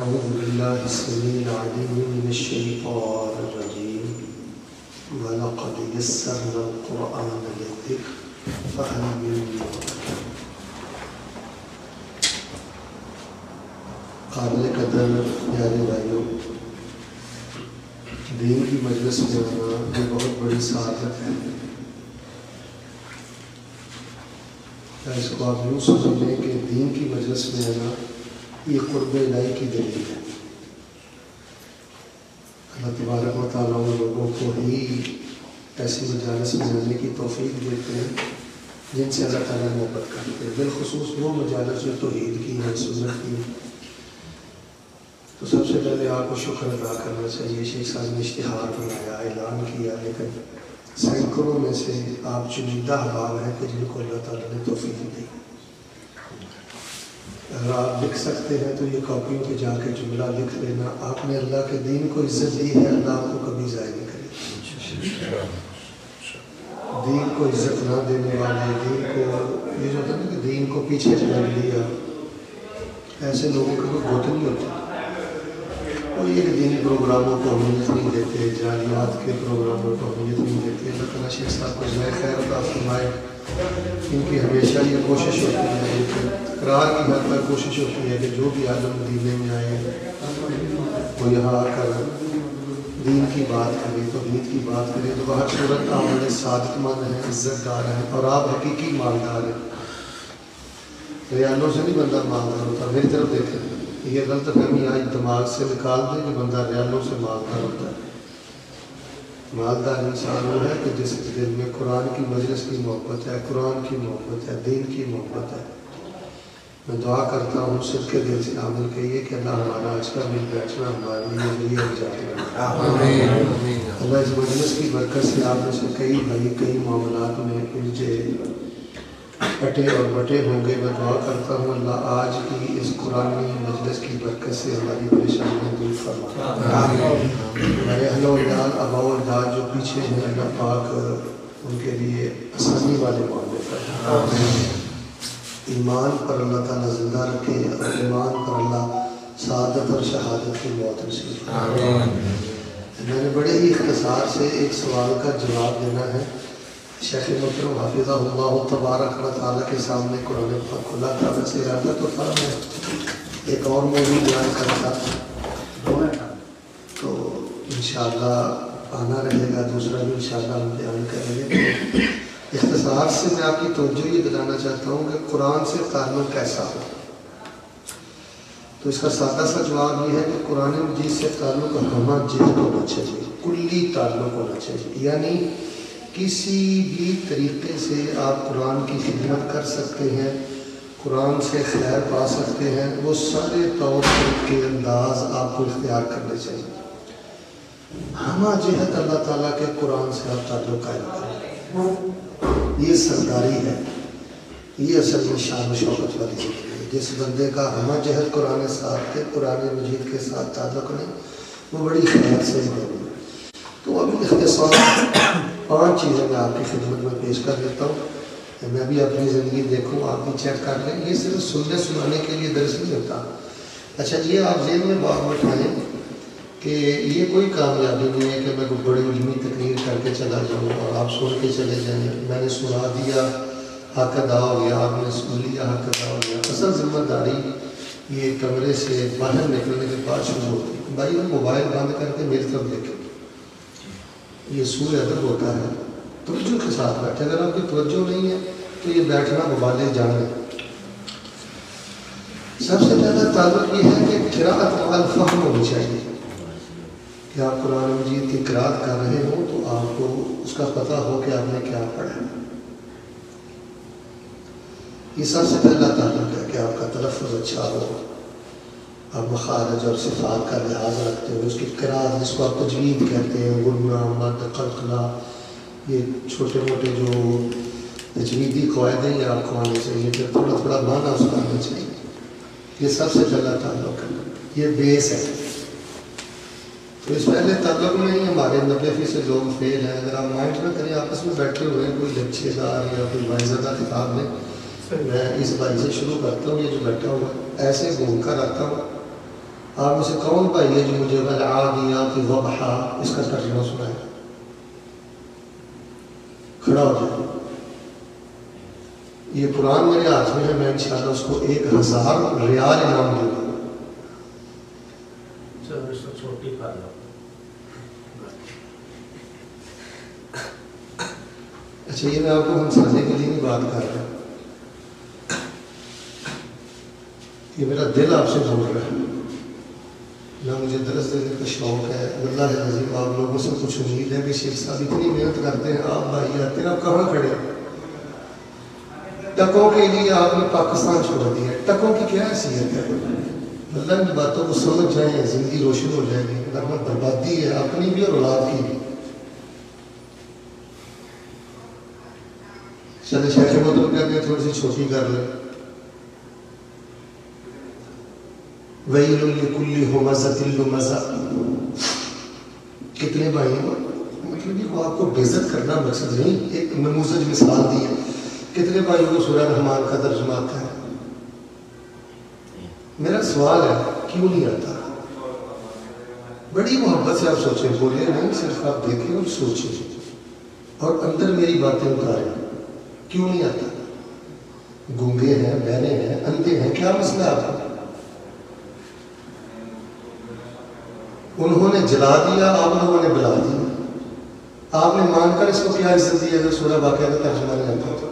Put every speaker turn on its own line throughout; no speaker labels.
أعوذ بالله السميع العليم من الشيطان الرجيم ولقد يسرنا القرآن للذكر فهل من مدكر. قابل قدر پیارے بھائیوں، دین کی مجلس میں آنا یہ بہت بڑی سعادت ہے۔ اس کو آپ یوں سمجھ لیں کہ دین کی مجلس میں آنا یہ قرب الہی کی دلیل ہے۔ اللہ تبارک و تعالیٰ ان لوگوں کو ہی ایسی مجالس میں آنے کی توفیق دیتے ہیں جن سے اللہ تعالیٰ محبت کرتے ہیں، بالخصوص وہ مجالس جو توحید کی ہیں، سنت کی ہیں۔ تو سب سے پہلے آپ کو شکر ادا کرنا چاہیے۔ شیخ صاحب نے اشتہار بنایا، اعلان کیا، لیکن سینکڑوں میں سے آپ چنندہ احباب ہیں کہ جن کو اللہ تعالیٰ نے توفیق دی۔ اگر آپ لکھ سکتے ہیں تو یہ کاپیوں پہ جا کے جملہ لکھ لینا، آپ نے اللہ کے دین کو عزت دی ہے، اللہ آپ کو کبھی ضائع نہیں کرے گا۔ دین کو عزت نہ دینے والے، دین کو یہ جو ہوتا ہے نا کہ دین کو پیچھے چھوڑ دیا، ایسے لوگوں کا کوئی گوت نہیں ہوتا۔ وہ یہ کہ دینی پروگراموں کو اہمیت نہیں دیتے، جعلیات کے پروگراموں کو اہمیت نہیں دیتے۔ اللہ تعالیٰ شیخ صاحب کو جزائے خیر عطا فرمائے۔ ان کی ہمیشہ یہ کوشش ہوتی ہے، ان کی تکرار کی حد تک کوشش ہوتی ہے کہ جو بھی عالم مدینے میں آئے وہ یہاں آ کر دین کی بات کرے، توحید کی بات کرے، تو ہر صورت عمل سعادت مند ہیں، عزت دار ہیں، اور آپ حقیقی مالدار ہیں۔ ریالوں سے نہیں بندہ مالدار ہوتا۔ میری طرف دیکھیں، یہ غلط فہمی آج دماغ سے نکال دیں کہ بندہ ریالوں سے مالدار ہوتا ہے۔ مالدار انسان وہ ہے کہ جس کے دل میں قرآن کی مجلس کی محبت ہے، قرآن کی محبت ہے، دین کی محبت ہے۔ میں دعا کرتا ہوں سب کے دل سے عامل کہیے کہ اللہ ہمارا آج کا مل بیٹھنا ہمارے لیے ذریعہ نجات بنے۔ اللہ اس مجلس کی برکت سے آپ میں سے کئی بھائی کئی معاملات میں الجھے کٹے اور بٹے ہوں گے۔ میں دعا کرتا ہوں اللہ آج کی اس قرآنی مجلس کی برکت سے ہماری پریشانیاں دور فرما۔ ہمارے اہل و عیال، آباء و اجداد جو پیچھے ہیں، اللہ پاک ان کے لیے آسانی والے معاملے کریں۔ ایمان پر اللہ تعالیٰ زندہ رکھے، اور ایمان پر اللہ سعادت اور شہادت کی موت نصیب کرے۔ میں نے بڑے ہی اختصار سے ایک سوال کا جواب دینا ہے۔ شیخ محترم حافظہ اللہ تبارک و تعالیٰ کے سامنے قرآن پاک کھلا تھا، ویسے ارادہ تو تھا میں ایک اور موضوع بیان کرتا، تو انشاءاللہ آنا رہے گا، دوسرا بھی انشاءاللہ ہم بیان کریں گے۔ اختصار سے میں آپ کی توجہ یہ دلانا چاہتا ہوں کہ قرآن سے تعلق کیسا ہو۔ تو اس کا سادہ سا جواب یہ ہے کہ قرآن مجید سے تعلق ہمہ جہت ہونا چاہیے، کلی تعلق ہونا چاہیے، یعنی کسی بھی طریقے سے آپ قرآن کی خدمت کر سکتے ہیں، قرآن سے خیر پا سکتے ہیں، وہ سارے طور طریقے انداز آپ کو اختیار کرنے چاہیے۔ ہمہ جہت اللہ تعالیٰ کے قرآن سے آپ تعلق قائم کریں، یہ سرداری ہے، یہ اصل میں شان و شوکت والی زندگی ہے۔ جس بندے کا ہمہ جہت قرآن ساتھ کے قرآن مجید کے ساتھ تعلق نہیں، وہ بڑی خیر سے زندگی ہے۔ تو ابھی اختصار 5 چیزیں میں آپ کی خدمت میں پیش کر دیتا ہوں۔ میں بھی اپنی زندگی دیکھوں، آپ بھی چیک کر لیں، یہ صرف سننے سنانے کے لیے درس نہیں ہوتا۔ اچھا یہ آپ ذہن میں بات اٹھائیں کہ یہ کوئی کامیابی نہیں ہے کہ میں کوئی بڑی علمی تقریر کر کے چلا جاؤں اور آپ سن کے چلے جائیں، میں نے سنا دیا حق ادا ہو گیا، آپ نے سن لیا حق ادا ہو گیا۔ اصل ذمہ داری یہ کمرے سے باہر نکلنے کے بعد شروع ہوتی ہے۔ بھائی موبائل بند کر کے میری طرف دیکھیں، یہ سوء ادب ہوتا ہے۔ توجہ کے ساتھ بیٹھے، اگر آپ کی توجہ نہیں ہے تو یہ بیٹھنا مبالغ جانے۔ سب سے پہلا تعلق یہ ہے کہ قراءت الفہم ہونی چاہیے کہ آپ قرآن مجید کی قراءت کر رہے ہوں تو آپ کو اس کا پتہ ہو کہ آپ نے کیا پڑھا۔ یہ سب سے پہلا تعلق ہے کہ آپ کا تلفظ اچھا ہو، آپ مخارج اور صفات کا لحاظ رکھتے ہو، اس کی قراءت جس کو آپ تجوید کہتے ہیں، غنہ، مد، قلقلہ، یہ چھوٹے موٹے جو تجویدی قواعد ہیں یہ آپ کو آنے چاہیے، پھر تھوڑا تھوڑا معنی اس کا آنا چاہیے۔ یہ سب سے پہلا تعلق ہے، یہ بیس ہے۔ تو اس پہلے تعلق میں ہی ہمارے 90% لوگ فیل ہیں۔ اگر آپ مائنڈ نہ کریں، آپس میں بیٹھے ہوئے ہیں، کوئی لچھے دار یا کوئی واعظہ خطاب میں، میں اس بھائی سے شروع کرتا ہوں، یہ جو بیٹھا ہوا ہے ایسے گھوم کر آتا ہوں آپ میں سے کون بھائی ہے جو مجھے والعادیات ضبحا اس کا ترجمہ سنائے؟ کھڑا ہو جائے. یہ قرآن میرے ہاتھ میں ہے، میں انشاءاللہ اس کو 1000 ریال انعام دوں گا.
چھوٹی کر لو.
اچھا یہ میں آپ کو ہنسانے کے لیے نہیں بات کر رہا، یہ میرا دل آپ سے بول رہا ہے. نہ مجھے درس دینے کا شوق ہے، اللہ عظیم آپ لوگوں سے کچھ امید ہے کہ شیخ صاحب اتنی محنت کرتے ہیں، آپ بھائی آتے ہیں، آپ کہاں کھڑے ہیں؟ ٹکوں کے لیے آپ نے پاکستان چھوڑ دیا ہے، ٹکوں کی کیا حیثیت ہے؟ اللہ ان باتوں کو سمجھ جائیں، زندگی روشن ہو جائے گی، ورنہ بربادی ہے اپنی بھی اور اولاد کی بھی. چلے شیخ مطلب کہتے ہیں تھوڑی سی چھوٹی کر لیں. وَيْلٌ لِكُلِّ هُمَزَةٍ لُمَزَةٍ. کتنے بھائی ہیں؟ مطلب یہ آپ کو بےعزت کرنا مقصد نہیں، ایک نموذج مثال دی ہے. کتنے بھائیوں کو سورہ رحمان کا ترجمہ آتا ہے؟ میرا سوال ہے کیوں نہیں آتا؟ بڑی محبت سے آپ سوچیں، بولے نہیں، صرف آپ دیکھیں اور سوچیں اور اندر میری باتیں اتاریں. کیوں نہیں آتا؟ گونگے ہیں، بہرے ہیں، اندھے ہیں، کیا مسئلہ آپ کو؟ انہوں نے جلا دیا، آپ لوگوں نے بلا دیا. آپ نے مان کر اس کو کیا عزت دی اگر سورہ واقعہ کا ترجمہ نہیں آتا تو؟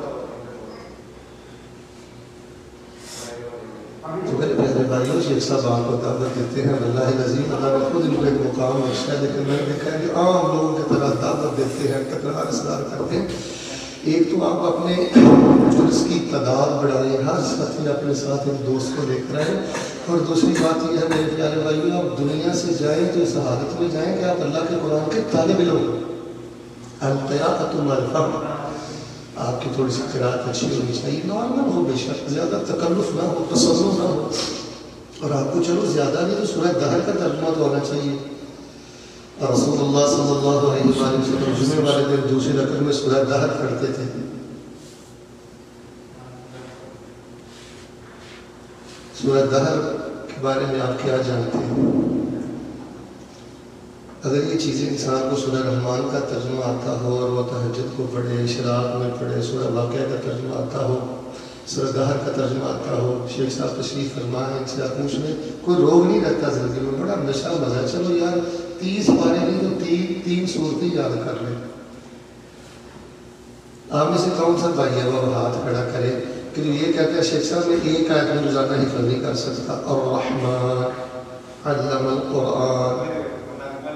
میرے پیارے بھائیوں، شیخ صاحب آپ کو دعوت دیتے ہیں، اللہ العظیم اللہ نے خود ان کو ایک مقام بخشا ہے، لیکن میں نے دیکھا ہے کہ عام لوگوں کی طرح دعوت دیتے ہیں، تکرار اصرار کرتے ہیں. ایک تو آپ اپنے جلس کی تعداد بڑھائیں، ہر ساتھی اپنے ساتھ ایک دوست کو لے کر آئیں. اور دوسری بات یہ ہے میرے پیارے بھائیوں، آپ دنیا سے جائیں تو اس حالت میں جائیں کہ آپ اللہ کے قرآن کے طالب علم ہو. القراءۃ مع الفهم. آپ کی تھوڑی سی قراءت اچھی ہونی چاہیے، نارمل ہو، بے شک زیادہ تکلف نہ ہو، تصور نہ ہو. اور آپ کو چلو زیادہ نہیں تو سورہ دہر کا ترجمہ تو ہونا چاہیے. اور رسول اللہ صلی اللہ علیہ وسلم جمعے والے دن دوسری رکعت میں سورہ دہر پڑھتے تھے. سورہ دہر کے بارے میں آپ کیا جانتے ہیں؟ اگر یہ چیزیں انسان کو سورہ رحمان کا ترجمہ آتا ہو اور وہ تہجد کو پڑھے، اشراق میں پڑھے، سورہ واقعہ کا ترجمہ آتا ہو، سورہ دہر کا ترجمہ آتا ہو، شیخ صاحب تشریف فرما ہے، ان سے آپ پوچھ لیں، کوئی روگ نہیں رہتا زندگی میں، بڑا نشہ مزہ. چلو یار 30 پارے نہیں تو تین صورتیں یاد کر لیں. آپ میں سے کون سا بھائی ہے وہ ہاتھ کھڑا کرے کہ جو یہ کہتے ہیں شیخ صاحب میں ایک آیت میں روزانہ حفظ نہیں کر سکتا؟ الرحمن علم القرآن،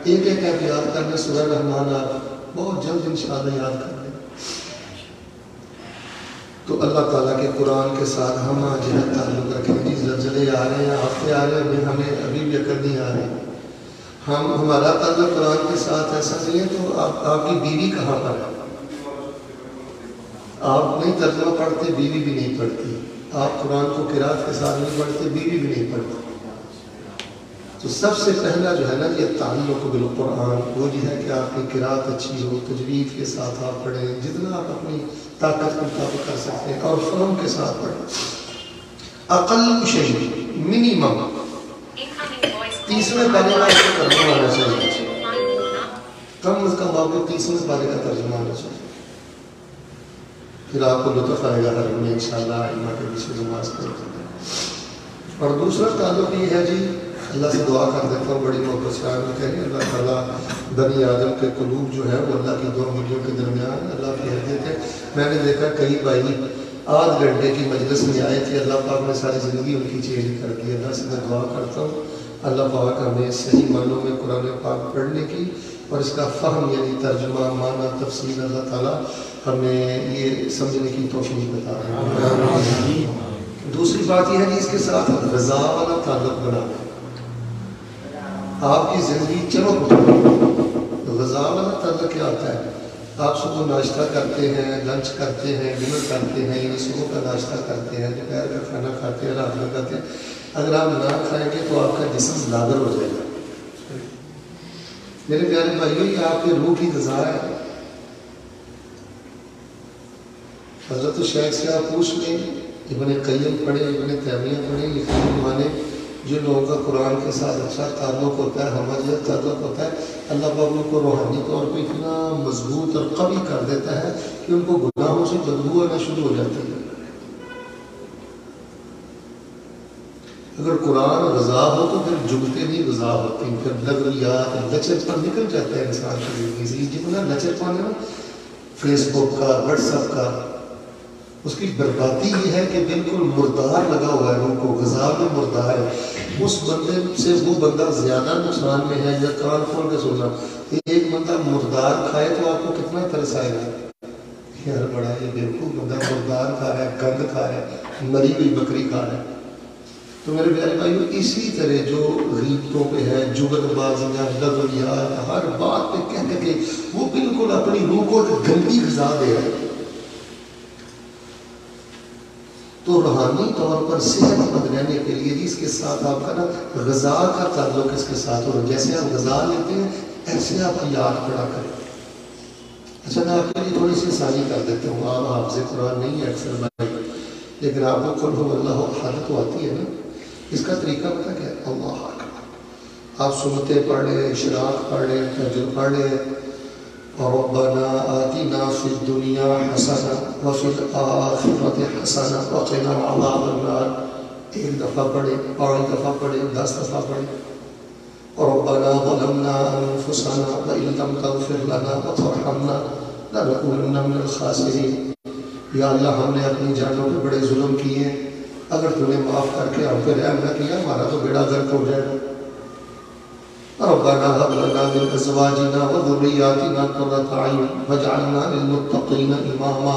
ایک آیت یاد کرنا. سورہ رحمان آپ بہت جلد انشاءاللہ یاد کر لیں. تو اللہ تعالیٰ کے قرآن کے ساتھ ہم آج تعلق رکھیں. جی زلزلے آ رہے ہیں، ہفتے آ رہے ہیں، ہمیں ابھی بھی عقل نہیں آ رہی. ہمارا تعلق قرآن کے ساتھ ایسا نہیں ہے تو آپ کی بیوی کہاں پر ہے؟ آپ نہیں ترجمہ پڑھتے، بیوی بھی نہیں پڑھتی. آپ قرآن کو قرات کے ساتھ نہیں پڑھتے، بیوی بھی نہیں پڑھتی. تو سب سے پہلا جو ہے نا یہ تعلق بالقرآن، وہ یہ ہے کہ آپ کی قرات اچھی ہو، تجوید کے ساتھ آپ پڑھیں، جتنا آپ اپنی طاقت کے مطابق کر سکتے ہیں، اور فہم کے ساتھ پڑھیں. اقل شیء منیمم 30ویں پارے کا ترجمہ آنا چاہیے. کم از کم آپ کو 30ویں پارے کا ترجمہ آنا چاہیے. پھر آپ کو لطف آئے گا حرم میں انشاءاللہ ائمہ کے پیچھے نماز پڑھتے ہیں. اور دوسرا تعلق یہ ہے جی، اللہ سے دعا کر دیتا ہوں بڑی محبت سے، آپ کہیں اللہ تعالیٰ بنی آدم کے قلوب جو ہے وہ اللہ کی دو انگلیوں کے درمیان اللہ کی حیثیت ہے. میں نے دیکھا کئی بھائی آدھ گھنٹے کی مجلس میں آئے تھے، اللہ پاک نے ساری زندگی ان کی چینج کر دی. اللہ سے میں دعا کرتا ہوں اللہ پاک ہمیں صحیح معنوں میں قرآن پاک پڑھنے کی اور اس کا فہم یعنی ترجمہ، معنی، تفسیر، اللہ تعالیٰ ہمیں یہ سمجھنے کی توفیق عطا فرمائے. دوسری بات یہ ہے کہ اس کے ساتھ رضا والا تعلق بنانا. آپ کی زندگی چمک اٹھے. رضا والا تعلق کیا ہوتا ہے؟ آپ صبح ناشتہ کرتے ہیں، لنچ کرتے ہیں، ڈنر کرتے ہیں، یعنی صبح کا ناشتہ کرتے ہیں، دوپہر کا کھانا کھاتے ہیں، رات میں کھاتے ہیں. اگر آپ نہ کھائیں گے تو آپ کا جسم لاغر ہو جائے گا. میرے پیارے بھائیوں، یہ آپ کے روح کی غذا ہے. حضرت شیخ سے آپ پوچھ لیں، ابن قیم پڑھے، ابن تیمیہ پڑھے، یہ تین معنی جن لوگوں کا قرآن کے ساتھ اچھا تعلق ہوتا ہے، ہمدردی تعلق ہوتا ہے، اللہ پاک ان کو روحانی طور پہ اتنا مضبوط اور قوی کر دیتا ہے کہ ان کو گناہوں سے بدبو آنا شروع ہو جاتی ہے۔ اگر قرآن غذا ہو تو پھر جمتے نہیں غذا ہوتی، پھر لغویات لچر پر نکل جاتا ہے انسان کی زندگی سے۔ جتنا لچر پن ہے نا فیس بک کا، واٹس ایپ کا، اس کی بربادی یہ ہے کہ بالکل مردار لگا ہوا ہے، روح کو غذا میں مردار ہے۔ اس بندے سے وہ بندہ زیادہ نقصان میں ہے۔ یا کان کھول کے سننا، ایک بندہ مردار کھائے تو آپ کو کتنا ترس آئے گا، یار بڑا یہ بالکل بندہ مردار کھا رہا ہے، گند کھا رہا ہے، مری ہوئی بکری کھا رہا ہے۔ تو میرے پیارے بھائیو، اسی طرح جو غیبتوں پہ ہے، جگت بازیاں، لغویات، ہر بات پہ کہہ کے وہ بالکل اپنی روح کو ایک گندی غذا دے رہا ہے۔ تو روحانی طور پر صحت مند رہنے کے لیے اس کے ساتھ آپ کا نا غذا کا تعلق اس کے ساتھ ہو، جیسے آپ غذا لیتے ہیں ایسے آپ کی یاد پڑا کریں۔ اچھا میں آپ کے لیے تھوڑی سی آسانی کر دیتا ہوں، آپ حافظ قرآن نہیں ہے اکثر بھائی، لیکن آپ کو قل هو اللہ احد تو آتی ہے نا، اس کا طریقہ پتہ کیا ہے؟ اللہ اکبر، آپ سنتیں پڑھ لیں، اشراق پڑھ لیں، فجر پڑھ لیں، ربنا آتنا فی الدنیا حسنہ وفی الآخرۃ حسنہ وقنا عذاب النار، ایک دفعہ پڑھیں، 5 دفعہ پڑھیں، 10 دفعہ پڑھیں۔ ربنا ظلمنا انفسنا وان لم تغفر لنا وترحمنا لنکونن من الخاسرین، یا اللہ ہم نے اپنی جانوں پہ بڑے ظلم کیے ہیں، اگر تو نے معاف کر کے ہم پہ رحم نہ کیا ہمارا تو بیڑا غرق ہو جائے گا۔ ربنا هب لنا من ازواجنا وذرياتنا قرة اعين واجعلنا للمتقين اماما۔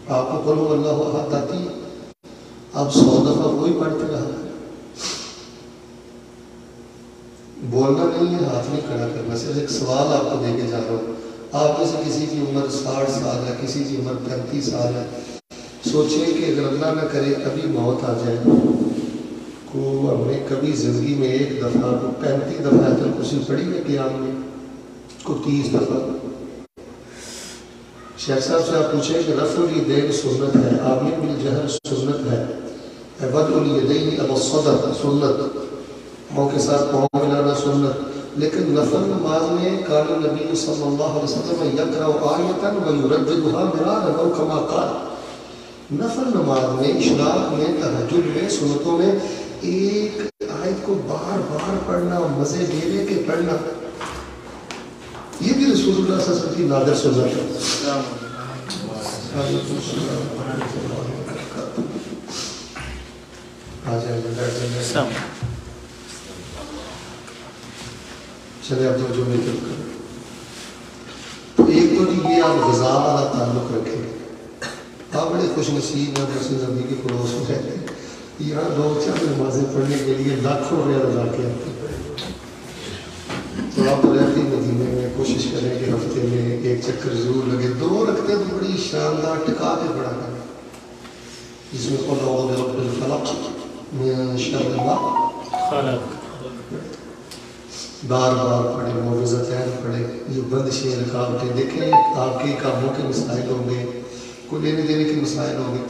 آپ کو قل هو اللہ احد آتی ہے، آپ 100 دفعہ وہی پڑھتے رہا، بولنا نہیں ہے، ہاتھ نہیں کھڑا کرنا۔ صرف ایک سوال آپ کو دے کے جا رہا ہوں، آپ میں سے کسی کی عمر 60 سال ہے، کسی کی عمر 35 سال ہے، سوچیں کہ اگر اللہ نہ کرے کبھی موت آ جائے کو ہم نے کبھی زندگی میں ایک دفعہ کو 35 دفعہ تک کسی پڑھی ہے قیام میں، کو 30 دفعہ۔ شیخ صاحب سے آپ پوچھیں کہ رفع الیدین سنت ہے، آمین بالجہر سنت ہے، وضع الیدین ابو الصدر سنت، پاؤں کے ساتھ پاؤں ملانا سنت، لیکن نفل نماز میں کان نبی صلی اللہ علیہ وسلم یقرأ آیۃ ویرددها مرارا او کما قال، نفل نماز میں، اشراق میں، تہجد میں، سنتوں میں ایک آیت کو بار بار پڑھنا، مزے لے لے کے پڑھنا، یہ بھی رسول اللہ صلی اللہ علیہ وسلم کی نادر سنت ہے۔ چلے اب جو میں کریں تو ایک تو جی یہ آپ غذا والا تعلق رکھیں، آپ بڑے خوش نصیب ہیں، مسجد نبی کے پڑوس میں رہتے ہیں، یہاں لوگ چند نمازیں پڑھنے کے لیے لاکھوں روپیہ لگا کے آتے ہیں، تو آپ رہتے مدینے میں کوشش کریں کہ ہفتے میں ایک چکر ضرور لگے، 2 رکھتے تو بڑی شاندار ٹکا کے پڑھا کریں، جس میں قل اعوذ برب الفلق من شر ما خلق، بار بار پڑھیں، معوذتین پڑھیں، یہ بندشیں رکاوٹیں، دیکھیں آپ کے کاموں کے مسائل ہوں گے، کوئی لینے دینے کے مسائل ہوں گے۔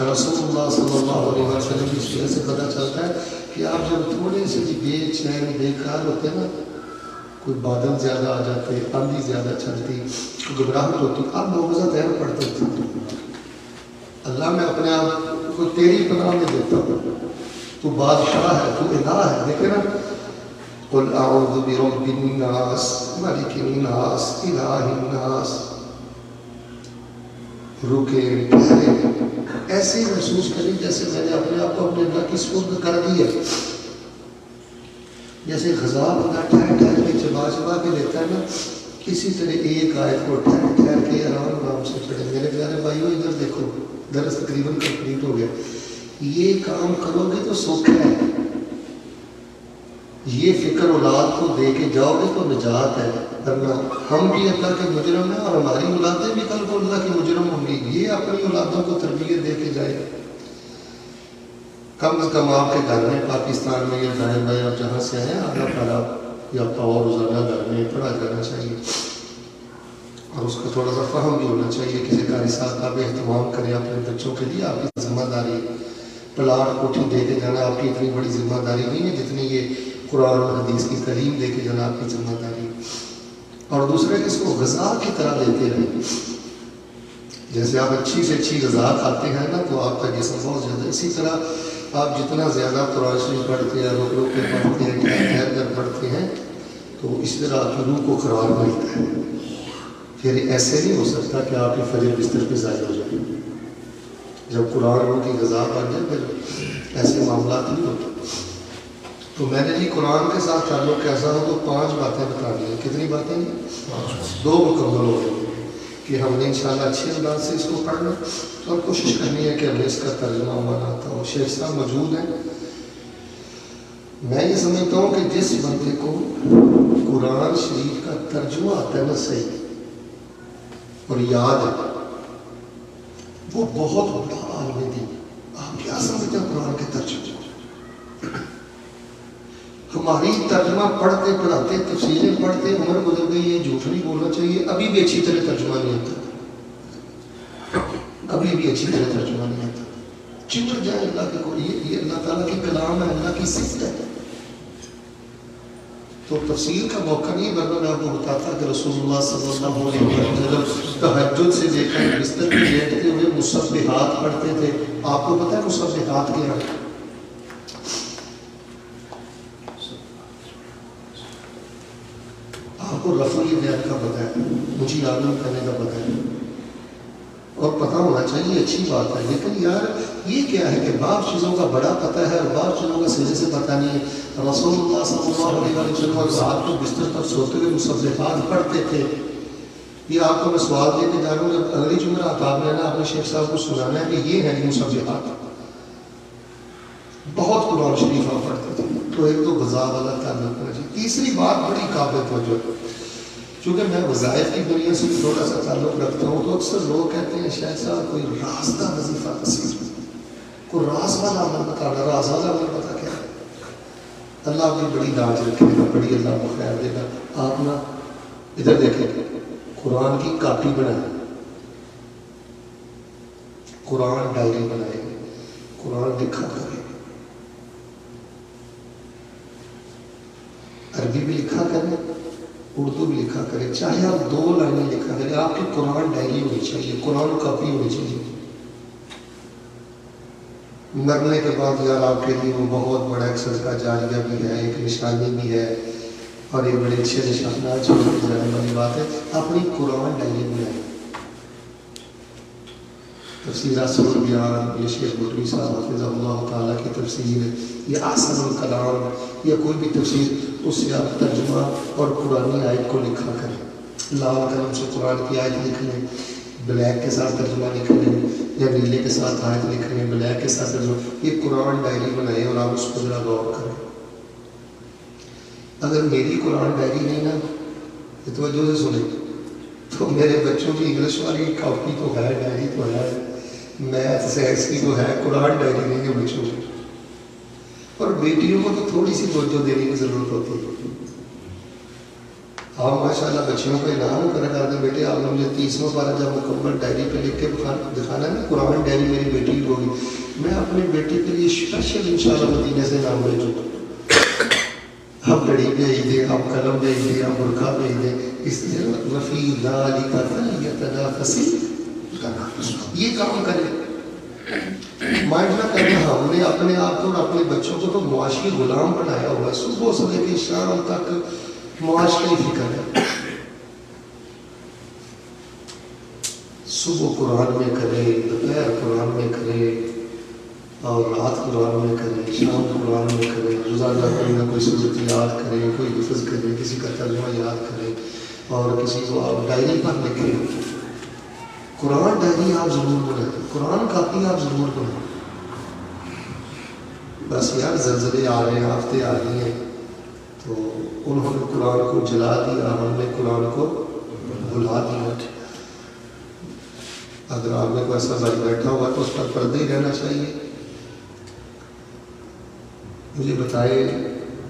رسول اللہ صلی اللہ علیہ وسلم کی اس وجہ سے پتہ چلتا ہے کہ آپ جب تھوڑے سے بے چین بے قرار ہوتے ہیں نا، کوئی بادل زیادہ آ جاتے، آندھی زیادہ چلتی، گھبراہٹ ہوتی، آپ معوذتین پڑھتے تھے، اللہ میں اپنے آپ کو تیری پناہ میں دیتا ہوں، تو بادشاہ ہے، تو الہ ہے، دیکھیں نا، قل اعوذ برب الناس ملک الناس الہ الناس، رکے ٹھہرے، ایسے ہی محسوس کریں جیسے میں نے اپنے آپ کو اپنے اللہ کی سپرد کر دی ہے، جیسے غذا بندہ ٹھہر ٹھہر کے چبا چبا کے لیتا ہے نا، اسی طرح ایک آیت کو ٹھہر ٹھہر کے آرام سے پڑھیں۔ میرے پیارے بھائیو ادھر دیکھو، درس تقریباً کمپلیٹ ہو گیا، یہ کام کرو گے تو سوکھا ہے، یہ فکر اولاد کو دے کے جاؤ گے تو نجات ہے، ورنہ ہم بھی اللہ کے مجرم ہیں اور ہماری اولادیں بھی کل کو اللہ کے مجرم ہوں گی، یہ اپنی اولادوں کو تربیت دے کے جائے۔ کم از کم آپ کے گھر میں پاکستان میں یا دائیں بائیں آپ جہاں سے ہیں آدھا پڑھا یا پاؤ روزانہ گھر میں پڑھا جانا چاہیے، اور اس کا تھوڑا سا فہم بھی ہونا چاہیے، کسی قاری صاحب کا بھی اہتمام کریں اپنے بچوں کے لیے، آپ کی ذمہ داری ہے۔ پلاٹ کوٹھی دے کے جانا آپ کی اتنی بڑی ذمہ داری نہیں ہے جتنی یہ قرآن اور حدیث کی تعلیم دے کے جانا آپ کی ذمہ داری ہے. اور دوسرے کہ اس کو غذا کی طرح دیتے رہیں. جیسے آپ اچھی سے اچھی غذا کھاتے ہیں نا تو آپ کا جسم بہت زیادہ. اسی طرح آپ جتنا زیادہ قرآن شریف پڑھتے ہیں رک رک کے پڑھتے ہیں ٹھہر کر پڑھتے ہیں تو اس طرح آپ کی روح کو قرار ملتا ہے. پھر ایسے نہیں ہو سکتا کہ آپ کی فجر بستر پہ ضائع ہو جائے. جب قرآن روح کی غذا بن جائے پھر ایسے معاملات نہیں ہوتے. تو میں نے جی قرآن کے ساتھ تعلق کیسا ہو تو 5 باتیں بتا دی ہیں. کتنی باتیں نہیں؟ 2 مکمل ہو گئی کہ ہم نے انشاءاللہ اچھے انداز سے اس کو پڑھنا اور کوشش کرنی ہے کہ ہمیں اس کا ترجمہ بناتا ہو. شیخ صاحب موجود ہیں. میں یہ سمجھتا ہوں کہ جس بندے کو قرآن شریف کا ترجمہ آتا ہے نا صحیح اور یاد ہے وہ بہت بڑا عالم دین. آپ کیا سمجھتے ہیں قرآن کے ترجمے؟ ہماری ترجمہ پڑھتے پڑھاتے تفسیریں پڑھتے عمر گزر گئی. یہ جھوٹ نہیں بولنا چاہیے. ابھی بھی اچھی طرح ترجمہ نہیں آتا. ابھی بھی اچھی طرح ترجمہ نہیں آتا. چمٹ جائے اللہ کے کو. یہ اللہ تعالیٰ کی کلام ہے, اللہ کی صفت ہے. تو تفسیر کا موقع نہیں. ورنہ میں آپ کو بتاتا کہ رسول اللہ صلی اللہ علیہ وسلم تہجد سے لے کر بستر پہ لیٹتے ہوئے مسبحات پڑھتے تھے. آپ کو پتہ ہے مسبحات کیا ہے؟ آپ کو رفع الیدین کا پتہ ہے, مجھے عالم کرنے کا پتہ ہے اور پتہ ہونا چاہیے, اچھی بات ہے. لیکن یار یہ کیا ہے کہ بعض چیزوں کا بڑا پتہ ہے اور بعض چیزوں کا سرے سے پتہ نہیں ہے. رسول اللہ صلی اللہ علیہ وسلم رات کو بستر پر سوتے ہوئے مسبحات پڑھتے تھے. یہ آپ کو میں سوال دے کے جا رہا ہوں. اگلی جمعرات آپ نے نا اپنے شیخ صاحب کو سنانا ہے کہ یہ ہے مسبحات. بہت قرآن شریف آپ پڑھتے تھے. تو ایک تو غذا والا تعلق ہونا چاہیے. تیسری بات بڑی قابل توجہ, چونکہ میں وظائف کی دنیا سے تھوڑا سا تعلق رکھتا ہوں تو اکثر لوگ کہتے ہیں شاید صاحب کوئی راز کا وظیفہ تصویر, کوئی راز والا عمل بتانا. راز والا عمل پتہ کیا ہے؟ اللہ آپ کی بڑی داج رکھے گا, بڑی اللہ کو خیر دے گا. آپ نا ادھر دیکھیں, قرآن کی کاپی بنائیں, قرآن ڈائری بنائیں, قرآن لکھا کریں, عربی بھی لکھا کریں, اردو بھی لکھا کریں, چاہے آپ 2 لائنیں لکھا کریں. آپ کی قرآن ڈائری ہونی چاہیے, قرآن کاپی ہونی چاہیے. مرنے کے بعد یار آپ کے لیے وہ بہت بڑا ایک صدقہ جاریہ بھی ہے, ایک نشانی بھی ہے اور ایک بڑے اچھے نشانات جو جانے والی بات ہے. اپنی قرآن ڈائری بنائیں. تفسیر احسن البیان, یہ شیخ بٹوی صاحب حفظہ اللہ تعالیٰ کی تفسیر ہے, یہ احسن الکلام یا کوئی بھی تفسیر, اس سے آپ ترجمہ اور قرآنی آیت کو لکھا کریں. لال قلم سے قرآن کی آیت لکھ لیں, بلیک کے ساتھ ترجمہ لکھ لیں, یا نیلے کے ساتھ آیت لکھ لیں, بلیک کے ساتھ ترجمہ. یہ قرآن ڈائری بنائیں اور آپ اس کو ذرا غور کریں. اگر میری قرآن ڈائری نہیں نا, یہ توجہ سے سنیں, تو میرے بچوں کی انگلش والی کاپی تو ہے, ڈائری تو ہے, میتھ سائنس کی تو ہے, قرآن ڈائری نہیں ہے بچوں کی. اور بیٹیوں کو تو تھوڑی سی توجہ دینے کی ضرورت ہوتی ہے. آپ ماشاءاللہ بچیوں کو انعام کر کرتے ہیں, بیٹے آپ نے مجھے 30واں پارہ جب مکمل ڈائری پہ لکھ کے دکھانا ہے نا, قرآن ڈائری میری بیٹی کی ہوگی, میں اپنے بیٹے کے لیے اسپیشل انشاءاللہ مدینے سے نام بھیجوں گا. آپ گھڑی بھیج دیں, آپ قلم بھیج دیں, آپ برقع بھیج دیں. اس لیے رفیع ذالک فلیتنافس المتنافسون, یہ کام کریں. مائنڈ نہ کرنا ہم نے اپنے آپ کو اور اپنے بچوں کو تو معاشی غلام بنایا ہوا ہے. صبح سے لے کے شام تک معاش کی فکر ہے. صبح قرآن میں کرے, دوپہر قرآن میں کرے, اور رات قرآن میں کرے, شام قرآن میں کرے, روزانہ کوئی نہ کوئی صورت یاد کرے, کوئی حفظ کرے, کسی کا ترجمہ یاد کرے, اور کسی کو آپ ڈائری پر لکھیں. قرآن ڈائری آپ ضرور بنائیں, قرآن کاپی آپ ضرور بنائیں. بس یار زلزلے آ رہے ہیں, آفتے آ رہی ہیں, تو انہوں نے قرآن کو جلا دیا, ہم نے قرآن کو بھلا دیا. اگر آپ میں کوئی ایسا بھائی بیٹھا ہوا تو اس پر پردے ہی رہنا چاہیے. مجھے بتائے,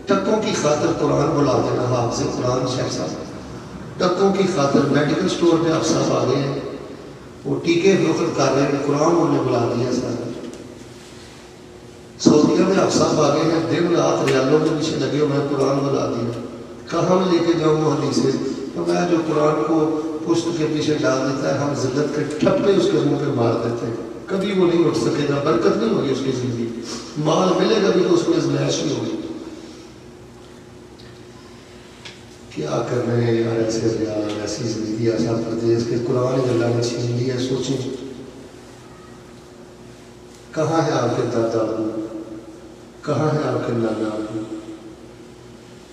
ٹکوں کی خاطر قرآن بلا دینا, حافظ قرآن شیخ صاحب, ٹکوں کی خاطر میڈیکل سٹور پہ آپ صاحب آ گئے ہیں, وہ ٹیکے فروخت کر رہے ہیں, قرآن انہوں نے بلا دیا سارا. سعودیہ میں آپ صاحب آ گئے ہیں، دن رات ریالوں کے پیچھے لگے ہوئے ہیں، قرآن بنا دیا، کہاں میں لے کے جاؤں وہ حدیثیں؟ تو میں جو قرآن کو پشت کے پیچھے ڈال دیتا ہے، ہم ذلت کے ٹھپے اس کے منہ پہ مار دیتے ہیں، کبھی وہ نہیں اٹھ سکے گا، برکت نہیں ہوگی اس کی زندگی، مال ملے گا بھی تو اس میں ازمائش نہیں ہوگی۔ کیا کر رہے ہیں یار ایسے ریال، ایسی زندگی، ایسا پردیش کہ قرآن اللہ نے چھین لیا ہے۔ سوچیں کہاں ہے آپ کے دادا ابو، کہاں ہے آپ کے نانا ابو،